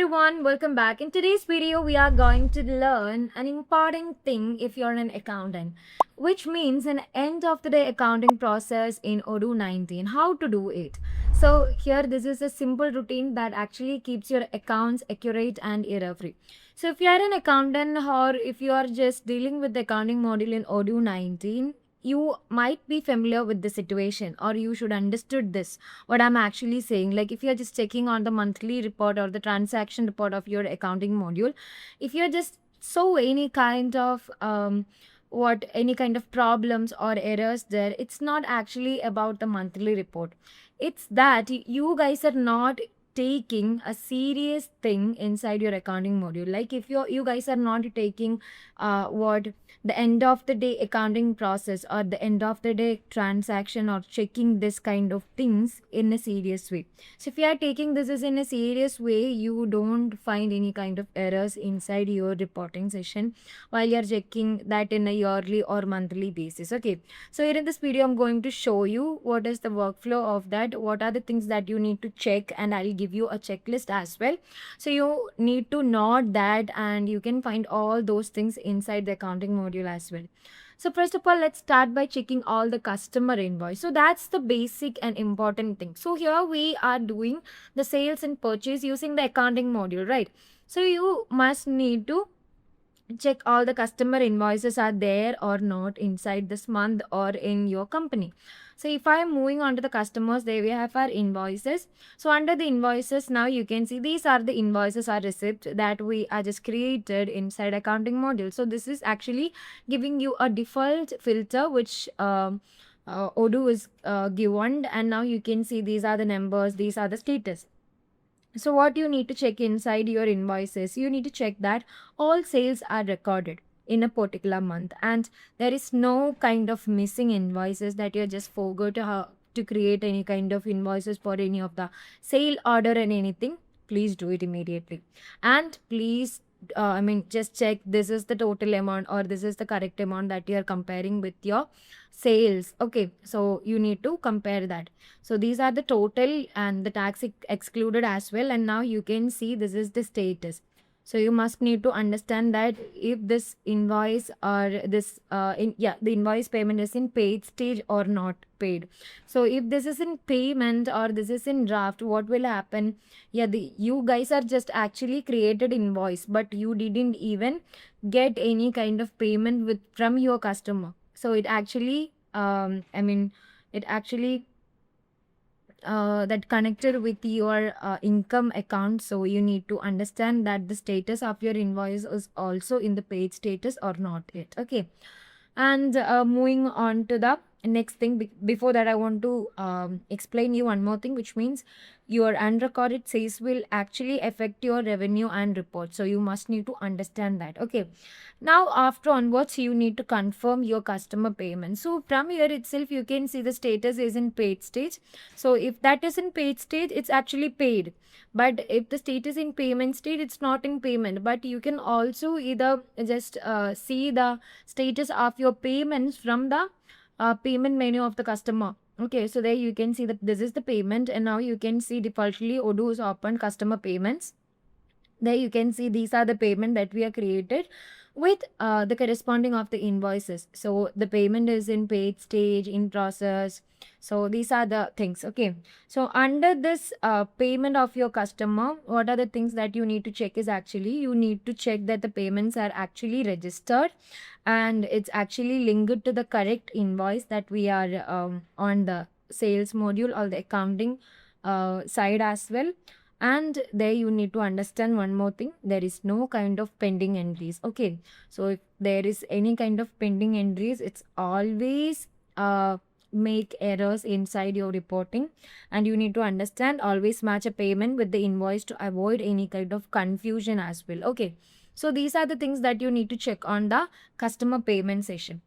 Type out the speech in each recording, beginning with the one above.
everyone, welcome back. In today's video, we are going to learn an important thing if you're an accountant, which means an end of the day accounting process in Odoo 19, how to do it. So here, this is a simple routine that actually keeps your accounts accurate and error free. So if you are an accountant or if you are just dealing with the accounting module in Odoo 19, you might be familiar with the situation or you should understood this what I'm actually saying. Like if you're just checking on the monthly report or the transaction report of your accounting module, if you're just so any kind of any kind of problems or errors there, it's not actually about the monthly report. It's that you guys are not taking a serious thing inside your accounting module. Like if you guys are not taking what the end of the day accounting process or the end of the day transaction or checking this kind of things in a serious way. So if you are taking this as in a serious way, you don't find any kind of errors inside your reporting session while you're checking that in a yearly or monthly basis. Okay, so here in this video I'm going to show you what is the workflow of that, what are the things that you need to check, and I'll give you a checklist as well. So you need to note that and you can find all those things inside the accounting module as well. So first of all, let's start by checking all the customer invoice. So that's the basic and important thing. So here we are doing the sales and purchase using the accounting module, right? So you must need to check all the customer invoices are there or not inside this month or in your company. So if I am moving on to the customers, there we have our invoices. So under the invoices, now you can see these are the invoices or receipts that we are just created inside accounting module. So this is actually giving you a default filter which Odoo is given, and now you can see these are the numbers, these are the status. So what you need to check inside your invoices, you need to check that all sales are recorded in a particular month and there is no kind of missing invoices that you just forgot to create any kind of invoices for any of the sale order and anything. Please do it immediately. And please just check this is the total amount or this is the correct amount that you are comparing with your sales. Okay, so you need to compare that. So these are the total and the tax excluded as well, and now you can see this is the status. So you must need to understand that if this invoice or this the invoice payment is in paid stage or not paid. So if this is in payment or this is in draft, what will happen? You guys are just actually created invoice, but you didn't even get any kind of payment from your customer. So it actually it actually that connected with your income account. So you need to understand that the status of your invoice is also in the paid status or not yet. Okay, and moving on to the next thing, before that I want to explain you one more thing, which means your unrecorded sales will actually affect your revenue and report. So you must need to understand that. Okay, now after onwards you need to confirm your customer payment. So from here itself you can see the status is in paid stage. So if that is in paid stage, it's actually paid. But if the state is in payment state, it's not in payment. But you can also either just see the status of your payments from the payment menu of the customer. Okay, so there you can see that this is the payment, and now you can see defaultly Odoo is open customer payments. There you can see these are the payment that we are created with the corresponding of the invoices. So the payment is in paid stage, in process. So these are the things. Okay, so under this payment of your customer, what are the things that you need to check is actually you need to check that the payments are actually registered and it's actually linked to the correct invoice that we are on the sales module or the accounting side as well. And there you need to understand one more thing, there is no kind of pending entries. Okay, so if there is any kind of pending entries, it's always make errors inside your reporting, and you need to understand always match a payment with the invoice to avoid any kind of confusion as well. Okay, so these are the things that you need to check on the customer payment session.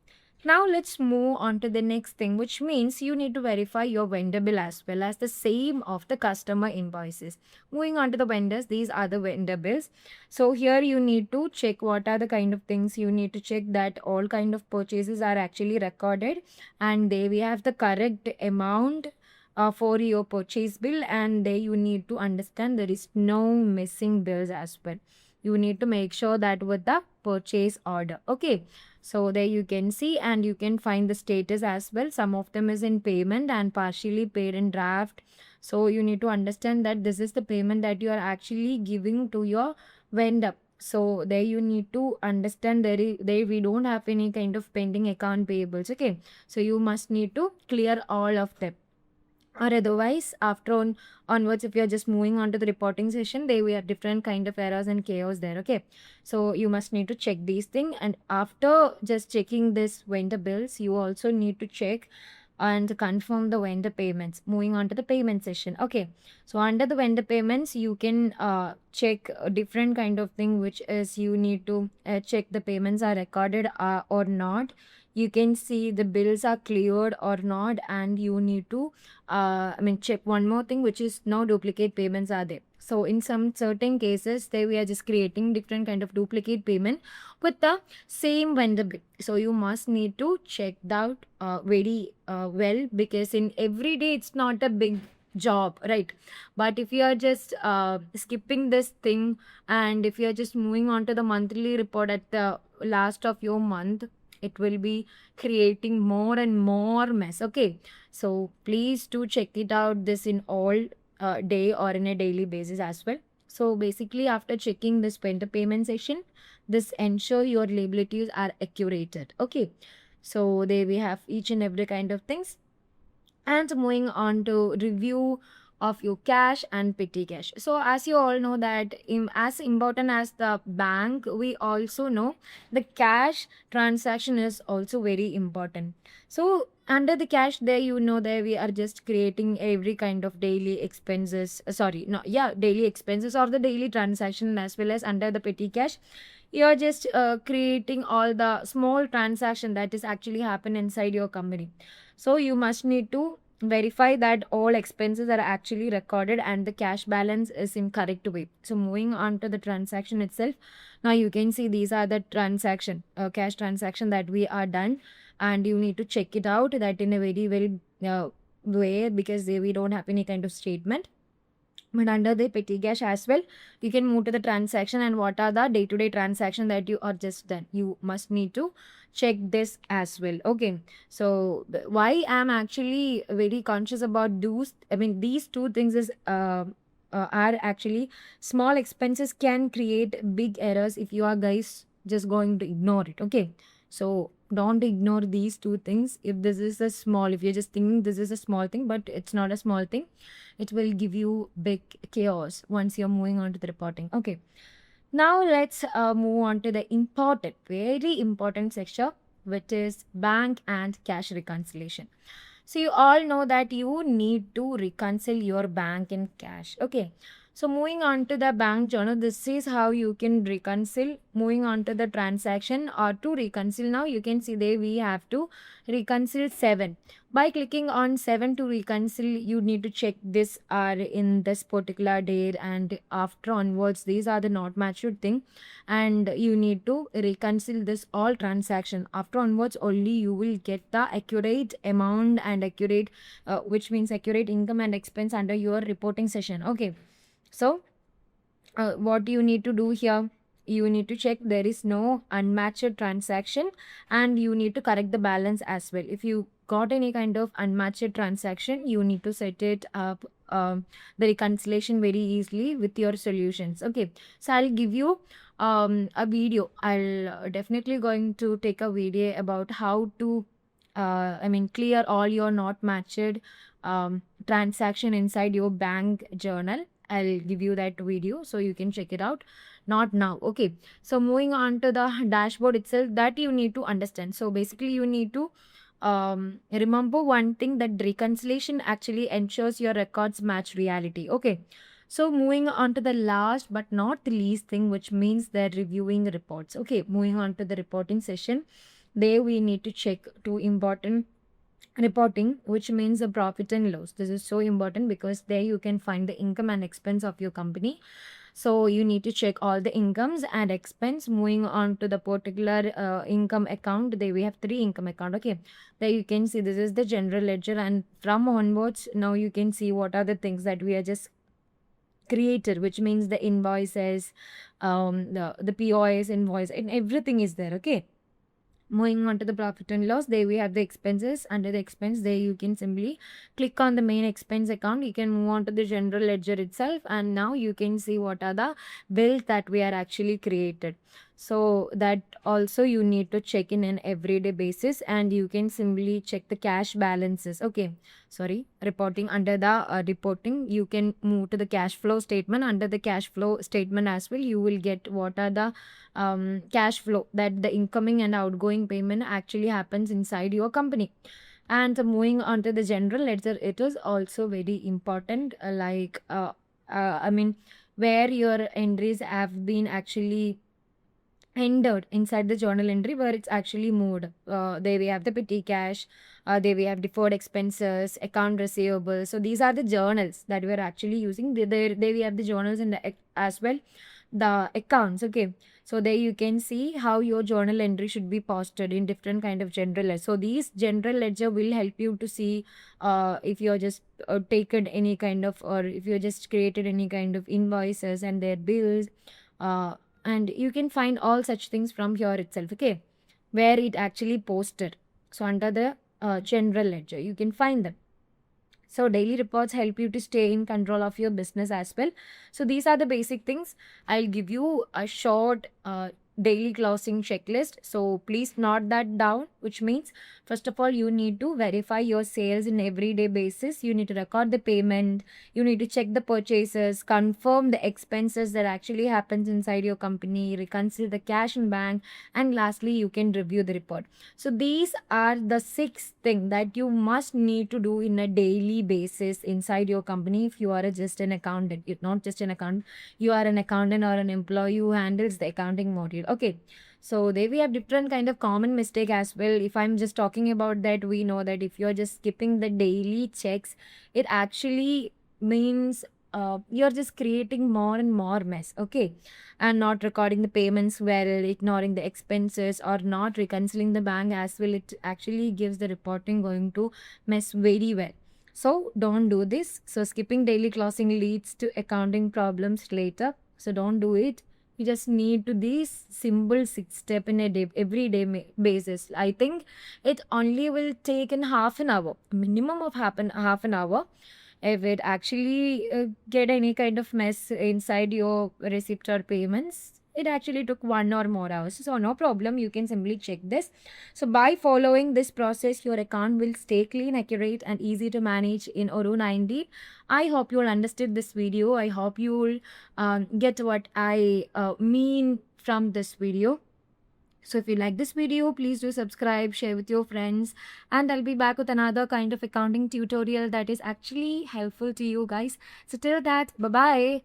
Now let's move on to the next thing, which means you need to verify your vendor bill as well as the same of the customer invoices. Moving on to the vendors, these are the vendor bills. So here you need to check what are the kind of things you need to check, that all kind of purchases are actually recorded and we have the correct amount for your purchase bill, and there you need to understand there is no missing bills as well. You need to make sure that with the purchase order. Okay, so there you can see, and you can find the status as well. Some of them is in payment and partially paid in draft. So you need to understand that this is the payment that you are actually giving to your vendor. So there you need to understand there we don't have any kind of pending account payables. Okay, so you must need to clear all of them, or otherwise after onwards, if you're just moving on to the reporting session, they will have different kind of errors and chaos there. Okay, so you must need to check these things, and after just checking this vendor bills, you also need to check and confirm the vendor payments. Moving on to the payment session. Okay, so under the vendor payments, you can check a different kind of thing, which is you need to check the payments are recorded or not. You can see the bills are cleared or not, and you need to check one more thing, which is no duplicate payments are there. So in some certain cases, they we are just creating different kind of duplicate payment with the same vendor bill. So you must need to check that very well, because in every day it's not a big job, right? But if you are just skipping this thing, and if you are just moving on to the monthly report at the last of your month, it will be creating more and more mess. Okay, so please do check it out this in all day or in a daily basis as well. So basically, after checking this vendor payment session, this ensure your liabilities are accurate. Okay, so there we have each and every kind of things. And moving on to review of your cash and petty cash. So as you all know that as important as the bank, we also know the cash transaction is also very important. So under the cash, there you know that we are just creating every kind of daily expenses, sorry, no, yeah, daily expenses or the daily transaction, as well as under the petty cash, you're just creating all the small transaction that is actually happen inside your company. So you must need to verify that all expenses are actually recorded and the cash balance is in correct way. So moving on to the transaction itself, now you can see these are the transaction, cash transaction that we are done, and you need to check it out that in a very way, because we don't have any kind of statement. But under the petty cash as well, you can move to the transaction and what are the day-to-day transaction that you are just done. You must need to check this as well. Okay, so why I'm actually very conscious about those, these two things is are actually small expenses can create big errors if you are guys just going to ignore it. Okay, so don't ignore these two things. If this is a small, if you're just thinking this is a small thing, but it's not a small thing, it will give you big chaos once you're moving on to the reporting. Okay, now let's move on to the important, very important section, which is bank and cash reconciliation. So you all know that you need to reconcile your bank and cash. Okay, so moving on to the bank journal, this is how you can reconcile. Moving on to the transaction or to reconcile, now you can see there we have to reconcile 7. By clicking on 7 to reconcile, you need to check this are in this particular date, and after onwards these are the not matched thing, and you need to reconcile this all transaction. After onwards only you will get the accurate amount and accurate which means accurate income and expense under your reporting session. Okay, so what you need to do here, you need to check there is no unmatched transaction, and you need to correct the balance as well. If you got any kind of unmatched transaction, you need to set it up the reconciliation very easily with your solutions. Okay, so I'll give you a video. I'll definitely going to take a video about how to clear all your not matched transaction inside your bank journal. I'll give you that video so you can check it out. Not now. Okay, so moving on to the dashboard itself, that you need to understand. So basically you need to remember one thing, that reconciliation actually ensures your records match reality. Okay, so moving on to the last but not the least thing, which means they're reviewing reports. Okay, moving on to the reporting session, there we need to check two important reporting, which means the profit and loss. This is so important because there you can find the income and expense of your company. So you need to check all the incomes and expense. Moving on to the particular income account, there we have three income account. Okay, there you can see this is the general ledger, and from onwards now you can see what are the things that we are just created, which means the invoices, the POS invoice, and everything is there. Okay, moving on to the profit and loss, there we have the expenses. Under the expense, there you can simply click on the main expense account. You can move on to the general ledger itself, and now you can see what are the bills that we are actually created. So that also you need to check in an everyday basis, and you can simply check the cash balances. Okay, sorry, reporting. Under the reporting, you can move to the cash flow statement. Under the cash flow statement as well, you will get what are the cash flow, that the incoming and outgoing payment actually happens inside your company. And moving on to the general ledger, it is also very important, I mean, where your entries have been actually entered inside the journal entry, where it's actually moved. There we have the petty cash, there we have deferred expenses, account receivable. So these are the journals that we are actually using. There we have the journals and as well the accounts. Okay, so there you can see how your journal entry should be posted in different kind of general ledger. So these general ledger will help you to see if you're just taken any kind of, or if you just created any kind of invoices and their bills, uh, and you can find all such things from here itself. Okay, where it actually posted. So under the general ledger you can find them. So daily reports help you to stay in control of your business as well. So these are the basic things. I'll give you a short daily closing checklist. So please note that down, which means first of all, you need to verify your sales in everyday basis. You need to record the payment. You need to check the purchases, confirm the expenses that actually happens inside your company, reconcile the cash in bank, and lastly, you can review the report. So these are the 6 things that you must need to do in a daily basis inside your company. If you are just an accountant, you're not just an accountant, you are an accountant or an employee who handles the accounting module. Okay, so there we have different kind of common mistake as well. If I'm just talking about that, we know that if you're just skipping the daily checks, it actually means you're just creating more and more mess. Okay, and not recording the payments well, ignoring the expenses, or not reconciling the bank as well, it actually gives the reporting going to mess very well. So don't do this. So skipping daily closing leads to accounting problems later. So don't do it. You just need to these simple 6 step in a day, everyday basis. I think it only will take in half an hour, minimum of half an hour. If it actually get any kind of mess inside your receipt or payments, it actually took 1 or more hours. So no problem, you can simply check this. So by following this process, your account will stay clean, accurate, and easy to manage in Odoo 90. I hope you'll understood this video. I hope you'll get what I mean from this video. So if you like this video, please do subscribe, share with your friends, and I'll be back with another kind of accounting tutorial that is actually helpful to you guys. So till that, bye-bye.